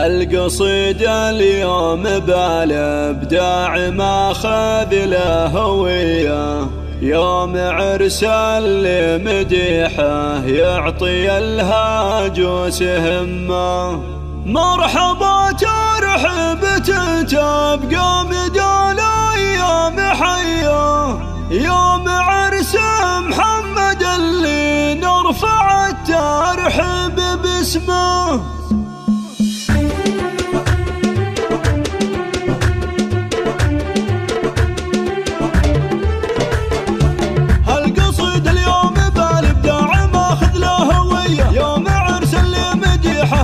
القصيدة اليوم بالابداع ما خذ له هوية، يوم عرس اللي مديحه يعطي الهاجوس همه. مرحبا ترحب تبقى مدى الايام حيه، يوم عرس محمد اللي نرفع الترحيب باسمه.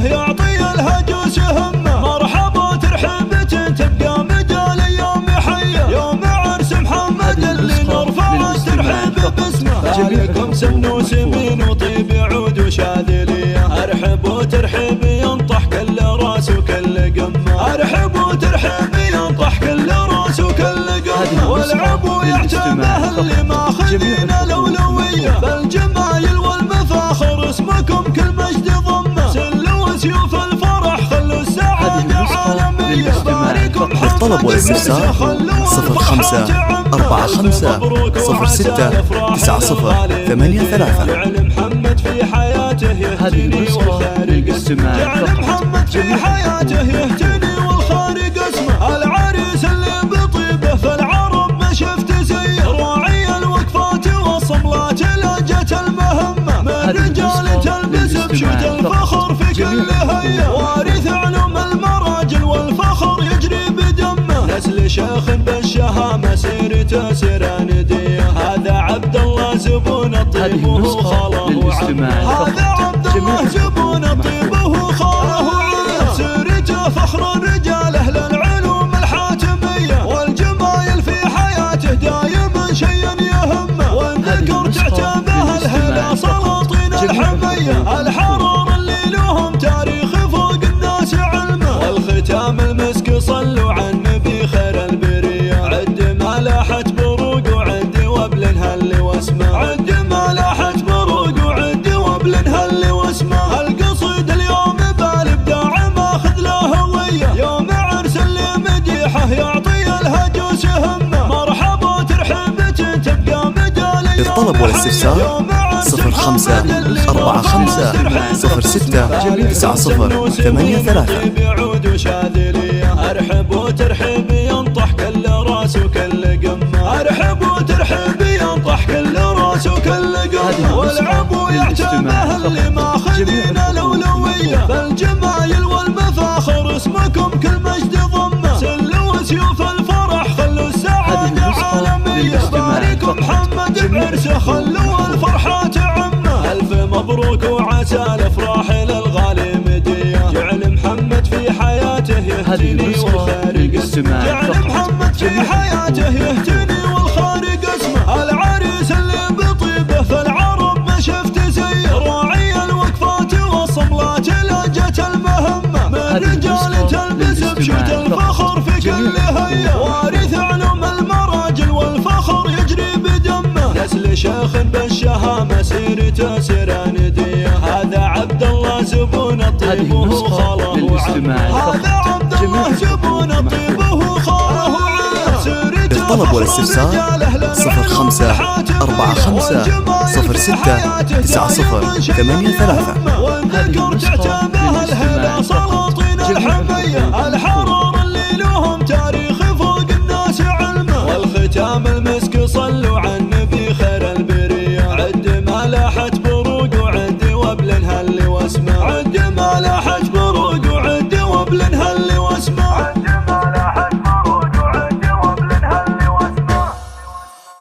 يعطي الهجوس همه. مرحبا ترحيب تبقى مدى الايام حيه، يوم عرس محمد اللي نرفع الترحيب باسمه. عليكم سنوس من وطيب عود وشاذليه، ارحب وترحيب ينطح كل راس وكل قمه. ارحب وترحيب ينطح كل راس وكل قمه. والعبو يعتبه اللي ماخذين الاولويه، بالجمايل والمفاخر اسمكم كل مجد ضمه. سيوف الفرح خلوا السعادة عالمية. للطلب والاستفسار 0545069083. جعل محمد في حياته يهتني والخارج اسمه. جعل محمد في حياته يهتني والخارج اسمه. العريس اللي بطيبه في العرب ما شفت زيه، راعي الوقفات والصملات لجت المهمة. من رجال تلبس بشوت الفخر في كل هيا، وارث علوم المراجل والفخر يجري بدمه. نسل شيخ بالشهامة سيرته سراندية، هذا عبد الله زبون الطيب وهو خاله وعمه. هذا عبد الله زبون الطيب وهو خاله وعمه. سيرته فخر الرجال اهل العلوم الحاتمية، والجمايل في حياته دايما شيء يهمه. والذكر تعتبه الهلا سلاطين الحمية، الحرار اللي لهم تاريخ فوق الناس علمه. والختام المسك صلوا على النبي خير البرية، عد ما لاحت بروق وعد وابل هل واسمه. عد ما لاحت بروق وعد وابل هل واسمه. القصيد اليوم بالابداع ماخذ له هوية، يوم عرس اللي مديحه يعطي الهجوس همه. مرحبا ترحيب تبقى مدى الايام. للطلب والاستفسار 0545069083. بعود وشاذليه، ارحب وترحيب ينطح كل راس وكل قمه. ارحب وترحيب ينطح كل راس وكل قمه. والعبو يعتبه اللي ماخذين الاولويه، بالجمايل والمفاخر اسمكم كل مجد ضمه. سلوا سيوف الفرح خلوا السعاده عالميه. باركوا محمد بعرسه خلوا الفرحه تعمه. الف مبروك وعسى الافراح للغالي مديه، جعل محمد في حياته يهتني والخارج اسمه. جعل محمد في حياته يهتني والخارج اسمه. العريس اللي بطيبه في العرب ما شفت زيه، راعي الوقفات والصملات لجت المهمة. من رجال تلبس بشوت الفخر في كل هيا، وارث علوم المراجل والفخر يجري بدمه. نسل شيخ بالشهامة سيرته سراندية، هذا عبد الله زبون الطيب وهو خاله وعمه. هذا عبد الله زبون الطيب وهو خاله وعمه. للطلب والاستفسار 0545069083. والذكر تعتبه